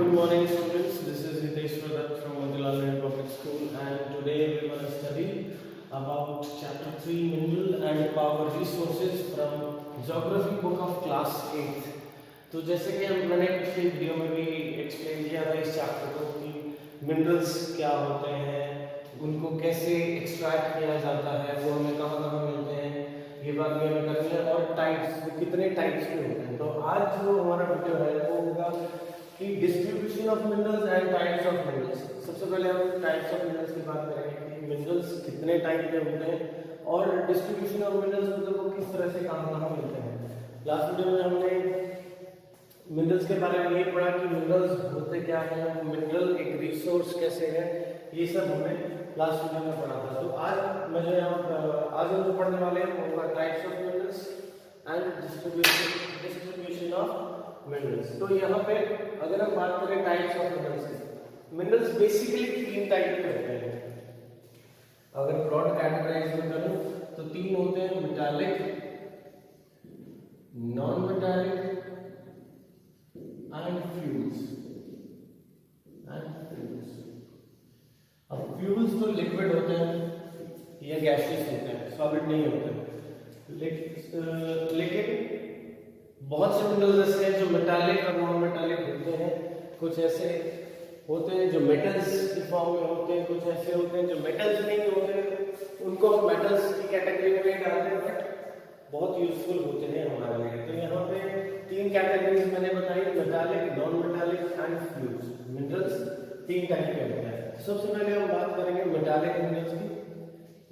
Good morning, students. This is Hitesh Dutt from Motilal Nehru Public School, and today we're going to study about Chapter 3 Mineral and Power Resources from Geography book of Class 8. तो जैसे कि मैंने पिछली video में भी explain किया था इस चैप्टर को कि मिनरल्स क्या होते हैं, उनको कैसे एक्सट्रैक्ट किया जाता है, वो हमें कहाँ कहाँ मिलते हैं, ये बात भी हमें करनी है, और टाइप्स, कितने टाइप्स के होते हैं। तो आज जो हमारा वीडियो है वो होगा कि distribution of minerals and types of minerals. सबसे पहले हम टाइप्स ऑफ मिनरल्स की बात करेंगे कि मिनरल्स कितने टाइप के होते हैं और डिस्ट्रीब्यूशन ऑफ मिनरल्स मतलब वो किस तरह से कहाँ कहाँ मिलते हैं। लास्ट वीडियो में हमने मिनरल्स के बारे में ये पढ़ा कि मिनरल्स होते क्या हैं, मिनरल एक रिसोर्स कैसे है, ये सब हमने लास्ट वीडियो में पढ़ा था। तो आज मैं जो आज हम जो पढ़ने वाले हैं वो होगा types of minerals and distribution of minerals. तो यहाँ पे अगर हम बात करें टाइप्स ऑफ मिनरल्स की, मिनरल्स बेसिकली तीन टाइप के होते हैं। अगर ब्रॉड कैटेगराइज में करूं तो तीन होते हैं, metallic, non metallic and fuels. अब फ्यूल्स तो लिक्विड होते हैं या गैसियस होते हैं, सॉलिड नहीं होते हैं। लेकिन बहुत से मिनरल्स ऐसे हैं जो मेटालिक और नॉन मेटालिक होते हैं। कुछ ऐसे होते हैं जो मेटल्स की फॉर्म में होते हैं, कुछ ऐसे होते हैं जो मेटल्स नहीं होते, उनको हम मेटल्स की कैटेगरी में डालते हैं, बट बहुत यूजफुल होते हैं हमारे लिए। तो यहाँ पे तीन कैटेगरीज मैंने बताई, metallic, non metallic and fuels. Minerals तीन टाइप के होते हैं। सबसे पहले हम बात करेंगे मेटालिक मिनरल्स की।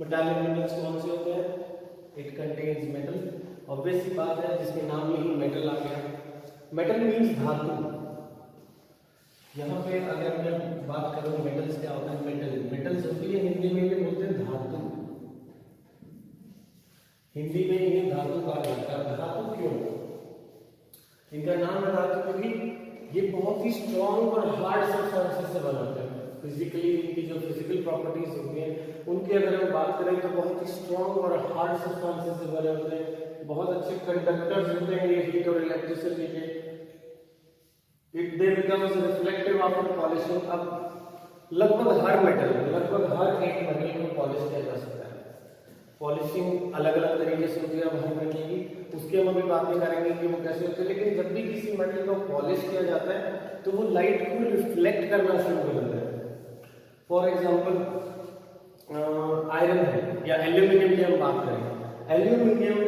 मेटालिक मिनरल्स कौन से होते हैं? इट कंटेन्स मेटल, ऑब्वियस सी बात है, जिसके नाम में ही मेटल आ गया। मेटल मीन्स धातु। यहाँ पे अगर मैं बात करूँ मेटल्स क्या होता है, मेटल्स होती है, हिंदी में भी बोलते हैं धातु। हिंदी में इन्हें धातु कहा जाता है। धातु क्यों? इनका नाम है धातु क्योंकि ये बहुत ही स्ट्रॉन्ग और हार्ड सब्सटेंसेस से बने होते हैं। फिजिकली इनकी जो फिजिकल प्रॉपर्टीज होती हैं उनकी अगर हम बात करें तो बहुत ही स्ट्रॉन्ग और हार्ड सब्सटेंसेस से बने होते हैं, बहुत अच्छे कंडक्टर्स होते हैं ये हीट और इलेक्ट्रिसिटी के। It they becomes reflective after polishing. अब लगभग हर एक मेटल को पॉलिश किया जा सकता है। पॉलिशिंग अलग अलग तरीके से होती है अब हर मेटल की, उसकी हम अभी बात नहीं करेंगे कि वो कैसे होती है। लेकिन जब भी किसी मेटल को पॉलिश किया जाता है तो वो लाइट को रिफ्लेक्ट करना शुरू कर देता है। फॉर एग्जाम्पल आयरन है या एल्यूमिनियम की हम बात करें, एल्यूमिनियम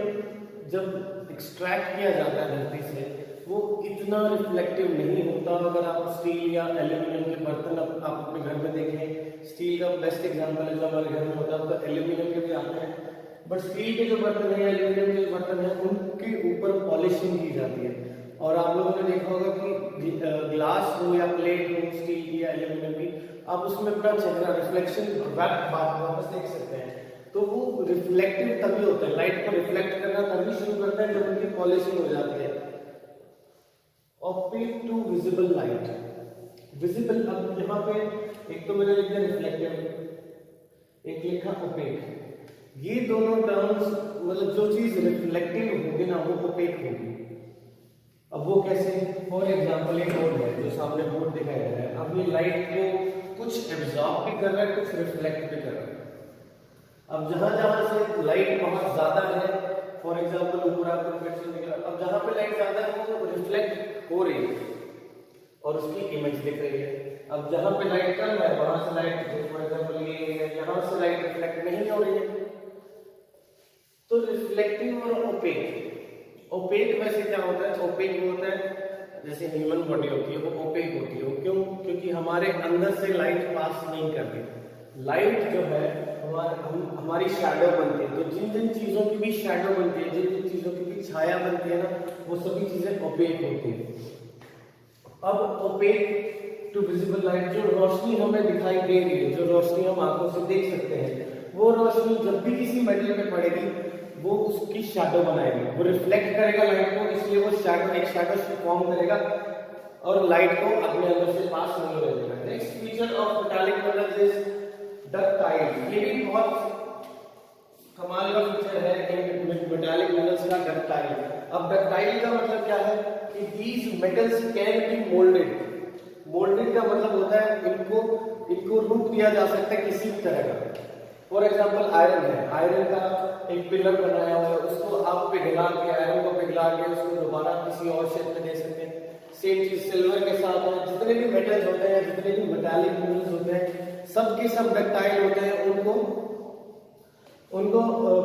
जब एक्सट्रैक्ट किया जाता है धरती से वो इतना रिफ्लेक्टिव नहीं होता। अगर आप स्टील या एल्यूमिनियम के बर्तन आप अपने घर में देखें, स्टील का बेस्ट एग्जांपल है जो हमारे घर में होता है, तो एल्यूमिनियम के भी आते हैं, बट स्टील के जो बर्तन है, एल्यूमिनियम के बर्तन है, उनके ऊपर पॉलिशिंग की जाती है। और आप लोगों ने देखा होगा कि ग्लास हो या प्लेट हो, स्टील की या एल्यूमिनियम की, आप उसमें अपना चेहरा रिफ्लेक्शन वापस देख सकते हैं। तो वो रिफ्लेक्टिव तभी होता है, लाइट को रिफ्लेक्ट करना तभी शुरू करता है जब उनकी पॉलिशिंग हो जाती है। Opaque to visible light. Visible, अब यहाँ पे एक तो मैंने लिख दिया रिफ्लेक्टिव, एक लिखा ओपेक। ये दोनों टर्म्स मतलब जो चीज रिफ्लेक्टिव होगी ना वो ओपेक होगी। अब वो कैसे? फॉर एग्जांपल एक बोर्ड है, जो सामने बोर्ड दिखाई दे रहा है, अब ये लाइट को कुछ एब्जॉर्ब भी कर रहा है, कुछ रिफ्लेक्ट भी कर रहा है। अब जहां जहां से लाइट बहुत ज्यादा है, फॉर एग्जांपल ऊपर आपको रिफ्लेक्शन दिख रहा है, अब जहां पे लाइट ज्यादा है वो रिफ्लेक्ट हो रही है और उसकी इमेज दिख रही है। अब जहां पे लाइट कम है वहां से लाइट, फॉर एग्जांपल ये यहां से लाइट रिफ्लेक्ट नहीं हो रही है। तो रिफ्लेक्टिव और ओपेक। ओपेक वैसे क्या होता है? ओपेक होता है जैसे ह्यूमन बॉडी होती है, वो ओपेक होती है। क्यों? क्योंकि हमारे अंदर से लाइट पास नहीं कर रही। लाइट जो है हमारी शैडो बनती है, तो जिन जिन चीजों की भी शैडो बनती है, जिन जिन चीजों की भी छाया बनती है ना, वो सभी चीजें ओपेक होती है। अब ओपेक टू विजिबल लाइट, जो रोशनी हमें दिखाई दे रही है, जो रोशनी हम आंखों से देख सकते हैं, वो रोशनी जब भी किसी मेटल पे पड़ेगी वो उसकी शैडो बनाएगी, वो रिफ्लेक्ट करेगा लाइट को, इसलिए वो एक शैडो फॉर्म करेगा और लाइट को अपने अंदर से पास नहीं होने देगा। Next feature of metallic minerals is ductile. ये भी बहुत कमाल का फीचर है मेटालिक मिनरल्स का, डक्टाइल। अब डक्टाइल का मतलब क्या है कि these metals can be molded। Moulded का मतलब होता है इनको रूप दिया जा सकता है किसी भी तरह का। फॉर एग्जाम्पल आयरन है, आयरन का एक पिलर बनाया हुआ है, उसको आप पिघला के, आयरन को पिघला के उसको दोबारा किसी और शेप में दे सकते हैं। सेम चीज सिल्वर के साथ है, जितने भी मेटल्स होते हैं, जितने भी मेटालिक मिनरल्स होते हैं, सब के सब डक्टाइल होते हैं। उनको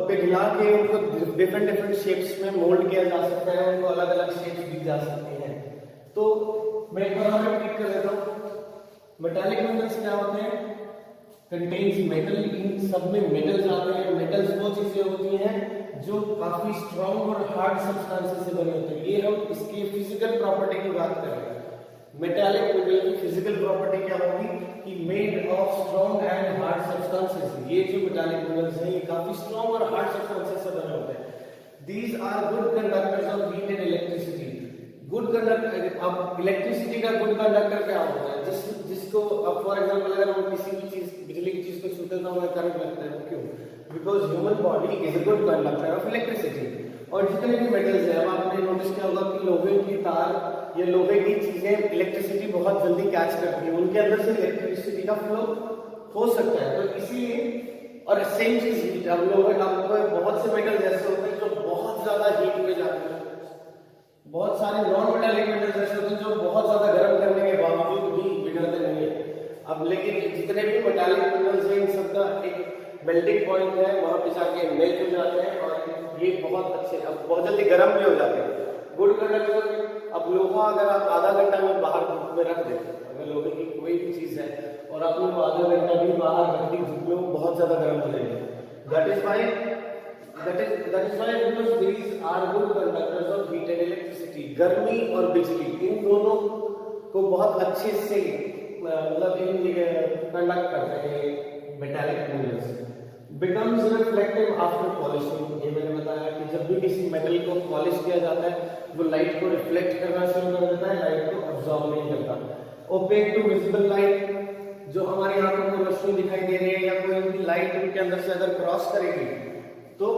पिघला के उनको डिफरेंट शेप्स में मोल्ड किया जा सकता है, उनको अलग अलग शेप्स दी जा सकती हैं। तो मैं एक बार और क्लिक कर देता हूँ। मेटालिक मिनरल्स क्या होते हैं? कंटेन्स मेटल, इन सब में मेटल्स आते हैं। मेटल्स वो चीजें होती हैं जो काफी स्ट्रॉन्ग और हार्ड सब्सटेंसेस से बने होते हैं। ये हम इसकी फिजिकल प्रॉपर्टी की बात कर रहे हैं। मेटालिक मिनरल की फिजिकल प्रॉपर्टी क्या होगी कि made of strong and hard substances. ये जो मेटालिक मिनरल्स हैं ये काफी स्ट्रॉन्ग और हार्ड सब्सटेंसेस से बने होते हैं। These are good conductors of heat and electricity. Good conductor, अब इलेक्ट्रिसिटी का गुड कंडक्टर क्या होता है? जिसको अब फॉर एग्जांपल अगर हम किसी भी चीज, बिजली की चीज को छूते हैं तो हमें करंट लगता है। क्यों? Because human body is a good conductor of electricity. और जितने भी मेटल्स हैं, अब आपने नोटिस किया होगा कि लोहे की तार या लोहे की चीजें इलेक्ट्रिसिटी बहुत जल्दी कैच करती है, उनके अंदर से इलेक्ट्रिसिटी का फ्लो हो सकता है। तो इसीलिए, और सेम चीज हीट, अब लोहे, आपको बहुत से मेटल्स ऐसे होते हैं जो बहुत ज्यादा हीट में जाते हैं, बहुत सारे नॉन मेटालिक मेटल्स ऐसे होते हैं जो बहुत ज्यादा गर्म करने के बावजूद भी बिगड़ते नहीं है। अब लेकिन जितने भी मेटालिक मेटल्स हैं, इन सबका एक मेल्टिंग पॉइंट है, वहां पे जाके मेल्ट हो जाते हैं और ये बहुत अच्छे, अब बहुत जल्दी गर्म भी हो जाते हैं। गुड कंडक्टर, अब लोहा अगर आप आधा घंटा में बाहर धूप में रख दें, अगर लोहे की कोई भी चीज है और आपने वो आधा घंटा भी बाहर रख दी धूप में, वो बहुत ज्यादा गर्म हो जाएगी। That is why because these are good conductors of heat and electricity। गर्मी और बिजली, इन दोनों को बहुत अच्छे से मतलब कंडक्ट करते हैं metallic minerals. becomes reflective after polishing। ये मैंने बताया कि जब भी किसी मेटल को पॉलिश किया जाता है वो लाइट को रिफ्लेक्ट करना शुरू कर देता है, लाइट को अब्सॉर्ब नहीं करता। ओपेक टू विजिबल लाइट, जो हमारी आंखों को रोशनी दिखाई दे रही है या कोई भी लाइट उनके अंदर से अगर क्रॉस करेगी तो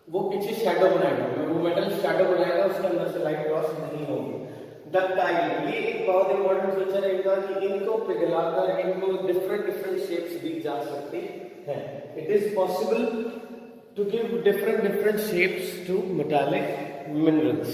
वो पीछे शैडो बनाएगा, वो मेटल शैडो बनाएगा, उसके अंदर से लाइट क्रॉस नहीं होगी। डक्टाइल, ये एक बहुत इंपॉर्टेंट फीचर है इनका कि इनको पिघलाकर इनको डिफरेंट शेप्स दी जा सकती है। It is possible to give different shapes to metallic minerals.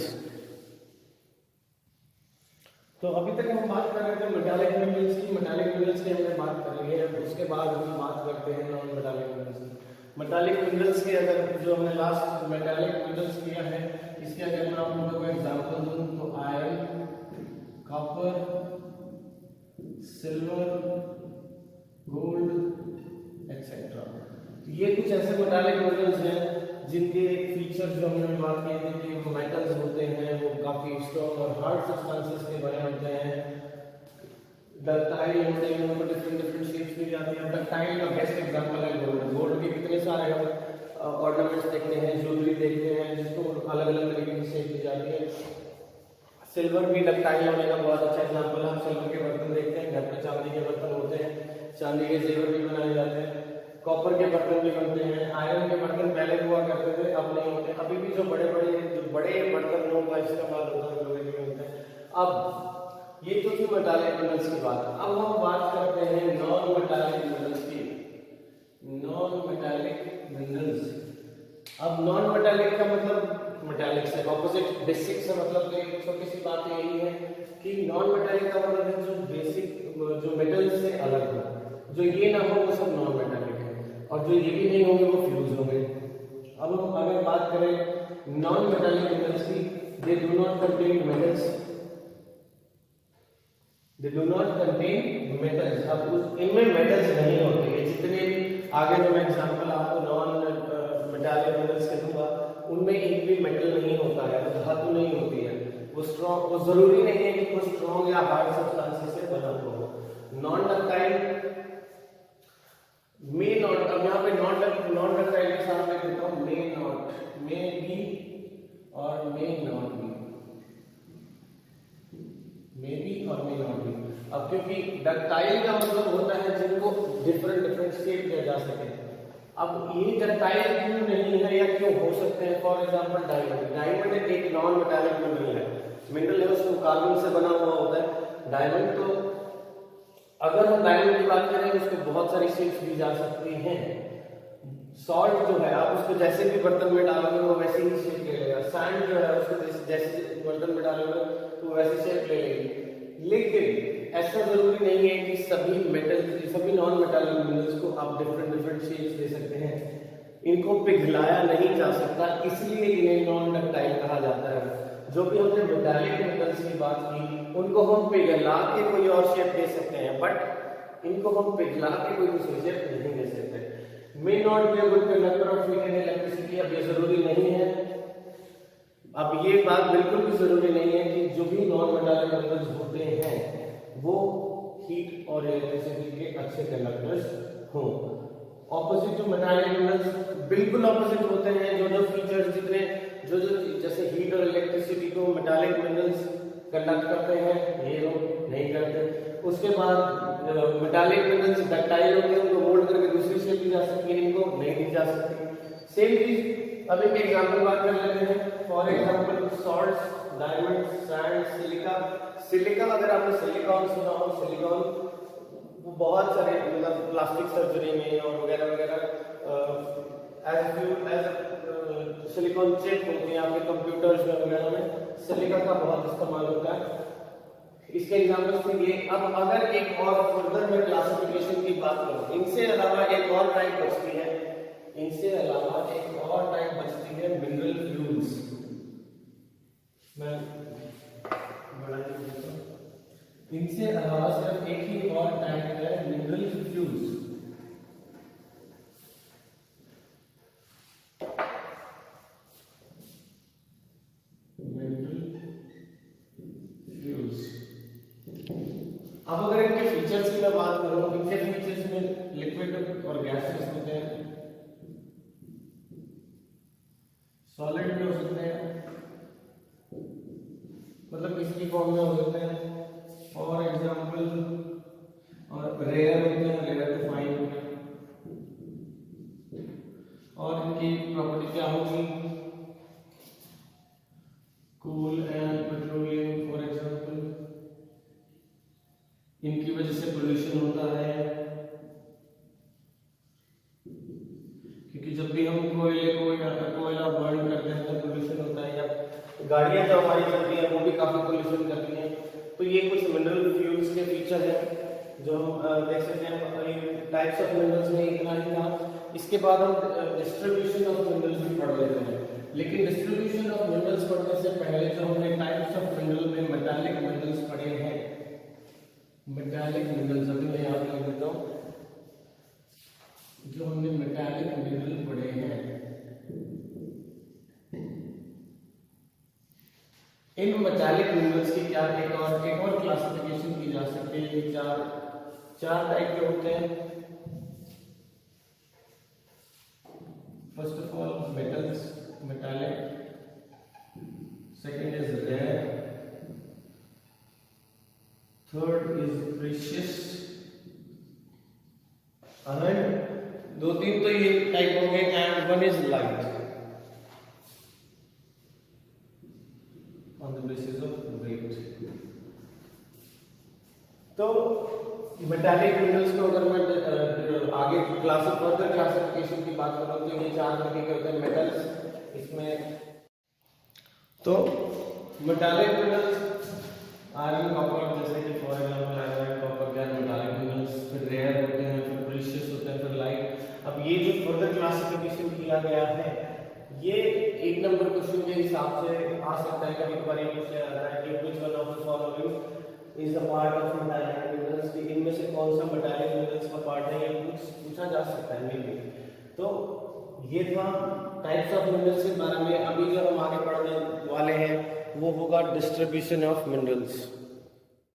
तो अभी तक हम बात कर रहे थे मेटालिक मिनरल्स की। मेटालिक मिनरल्स की हमने बात कर ली है, उसके बाद हम बात करते हैं नॉन मेटालिक मिनरल्स की। मेटालिक मिनरल्स की अगर जो हमने लास्ट मेटालिक मिनरल्स किया है, इसके अगर मैं आप लोगों को एग्जांपल दूं तो iron, copper, silver, gold etcetera. ये कुछ ऐसे मेटालिक मिनरल्स हैं जिनके फीचर्स जो हमने बात किए थे कि वो मेटल्स होते हैं, वो काफी स्ट्रॉन्ग और हार्ड सब्सटेंसेस के बने होते हैं। डक्टाइल होते हैं, उनको डिफरेंट शेप्स दी जाती है। डक्टाइल का बेस्ट एग्जांपल है गोल्ड। गोल्ड के कितने सारे हम ऑर्नामेंट्स देखते हैं, ज्वेलरी देखते हैं जिसको अलग अलग तरीके की शेप दी जाती है। सिल्वर भी डक्टाइल होने का बहुत अच्छा एग्जांपल है। हम सिल्वर के बर्तन देखते हैं, घर पे चांदी के बर्तन होते हैं, चांदी के जेवर भी बनाए जाते हैं। कॉपर के बर्तन भी बनते हैं। आयरन के बर्तन पहले हुआ करते थे, अब नहीं होते। अभी भी जो बड़े बर्तन लोगों का इस्तेमाल होता है लोहे के होते हैं। अब ये तो थी मेटालिक मिनरल्स की बात। अब हम बात करते हैं नॉन मेटालिक मिनरल्स की। नॉन मेटालिक मिनरल्स, अब नॉन मेटालिक का मतलब मेटालिक से ऑपोजिट, बेसिक से मतलब एक छोटी सी बात यही है कि नॉन मेटालिक का मतलब है जो बेसिक, जो मेटल से अलग हो, जो ये ना हो वो सब नॉन मेटालिक है, और जो ये भी नहीं होंगे वो फ्यूज होंगे। अब हम अगर बात करें नॉन मेटालिक मिनरल्स की, they do not contain metals, they do not contain metals. अब इनमें मेटल्स नहीं होते हैं। जितने भी आगे जो मैं एग्जांपल आपको नॉन मेटालिक मिनरल्स के दूंगा उनमें एक भी मेटल नहीं होता है, वो धातु नहीं होती है, वो स्ट्रॉन्ग, वो जरूरी नहीं है कि वो स्ट्रॉन्ग या हार्ड सब्सटेंस से बना हो। नॉन डक्टाइल मे नॉट, अब यहाँ पे नॉन डक्टाइल के साथ मैं देता हूँ मे नॉट, मे बी और may not be, may be और मे नॉट बी। अब क्योंकि डक्टाइल का मतलब होता है जिनको डिफरेंट शेप दिया जा सके। अब ये डक्टाइल क्यों नहीं है या क्यों हो सकते हैं? For example diamond. डायमंड एक नॉन मेटालिक मिनरल है, उसमें कार्बन से बना हुआ होता है। डायमंड तो अगर हम डायमंड की बात करें उसको बहुत सारी शेप्स दी जा सकती हैं। सॉल्ट जो है आप उसको जैसे भी बर्तन में डालोगे वो वैसे ही शेप ले लेगा। सैंड जो है उसको जैसे बर्तन में डालोगे तो वैसे शेप ले लेगी। लेकिन ऐसा जरूरी नहीं है कि सभी नॉन मेटालिक मिनरल्स को आप डिफरेंट शेप्स दे सकते हैं। इनको पिघलाया नहीं जा सकता, इसलिए इन्हें नॉन डक्टाइल कहा जाता है। जो भी हमने मेटालिक मिनरल्स की बात की उनको हम पिघला के कोई और शेप दे सकते हैं, बट इनको हम पिघला के कोई दूसरी शेप नहीं दे सकते। May not be a good conductor of heat and electricity, अब ये जरूरी नहीं है। अब ये बात बिल्कुल भी जरूरी नहीं है कि जो भी नॉन मेटालिक मिनरल्स होते हैं वो हीट और इलेक्ट्रिसिटी के अच्छे कंडक्टर्स हों। ऑपोजिट टू मेटालिक मिनरल्स बिल्कुल ऑपोजिट होते हैं। जो फीचर्स जितने जो जैसे हीट और इलेक्ट्रिसिटी को मेटालिक मिनरल्स कंडक्ट करते हैं ये लोग नहीं करते। उसके बाद मेटालिक मिनरल्स डक्टाइल होते हैं, उनको मोल्ड करके दूसरी शेप दी जा सकती है, इनको नहीं दी जा सकती। सेम चीज अब एक एग्जांपल बात कर लेते हैं। For example salts, diamond, sand, silica अगर आपने सिलिकॉन सुना हो, सिलिकॉन वो बहुत सारे मतलब प्लास्टिक सर्जरी में और वगैरह वगैरह एज सिलिकॉन चिप होती है आपके कंप्यूटर्स में वगैरह में सिलिका का बहुत इस्तेमाल होता है। इसके एग्जांपल्स थे ये। अब अगर एक और फर्दर में क्लासिफिकेशन की बात करूं, इनसे अलावा एक और टाइप बचती है, मिनरल फ्यूल्स। मैं बड़ा नहीं देता हूं। इनसे अलावा सिर्फ एक ही और टाइप है, मिनरल फ्यूल्स। अब अगर इनके फीचर्स की मैं बात करूं, इनके फीचर्स में लिक्विड और गैसेस होते हैं, सॉलिड भी हो सकते हैं, मतलब इसकी फॉर्म में हो सकते हैं, फॉर एग्जांपल, और रेयर होते हैं, रेयर टू फाइन होते हैं। और इनकी प्रॉपर्टी क्या होगी, cool and petroleum for example. इनकी वजह से पोल्यूशन होता है, क्योंकि जब भी हम कोयला बर्न करते हैं तो पोल्यूशन होता है, या गाड़ियां जो हमारी चलती हैं वो भी काफी पोल्यूशन करती हैं। तो ये कुछ मिनरल फ्यूल्स के फीचर हैं जो हम देख सकते हैं। टाइप्स ऑफ मिनरल्स में इतना ही था। इसके बाद हम डिस्ट्रीब्यूशन ऑफ मिनरल्स भी पढ़ लेते हैं, लेकिन डिस्ट्रीब्यूशन ऑफ मिनरल्स पढ़ने से पहले जो हमने टाइप्स ऑफ मिनरल में मेटालिक मिनरल्स पढ़े हैं, मेटालिक मिनरल्स अभी मैं याद कर देता हूं, जो हमने मेटालिक मिनरल पढ़े हैं, इन मेटालिक मिनरल्स की क्या एक और क्लासिफिकेशन की जा सकती है। ये चार टाइप के होते हैं। First of all metals, metallic, second is rare, third is precious, and दो तीन तो ये टाइप हो गए, and one is light on the basis of weight. तो मेटालिक मिनरल्स को अगर मैं आगे फर्दर क्लासिफिकेशन की बात करूं तो ये चार तरीके के होते हैं मेटल्स। इसमें तो मेटालिक मिनरल्स आयरन, कॉपर, जैसे कि for example iron, copper, gas metallic minerals, फिर रेयर होते हैं, फिर प्रीशियस होते हैं, फिर लाइट। अब ये जो फर्दर क्लासिफिकेशन किया गया है, ये एक नंबर क्वेश्चन के हिसाब से आ सकता है। कभी कभार ये पूछा जाता है कि which one of the following is the part of metallic minerals, कि इनमें से कौन सा मेटालिक मिनरल्स का पार्ट है, ये पूछा जा सकता है मे बी। तो ये था टाइप्स ऑफ मिनरल्स के बारे में। अभी जो हम आगे पढ़ने वाले हैं वो होगा डिस्ट्रीब्यूशन ऑफ मिनरल्स।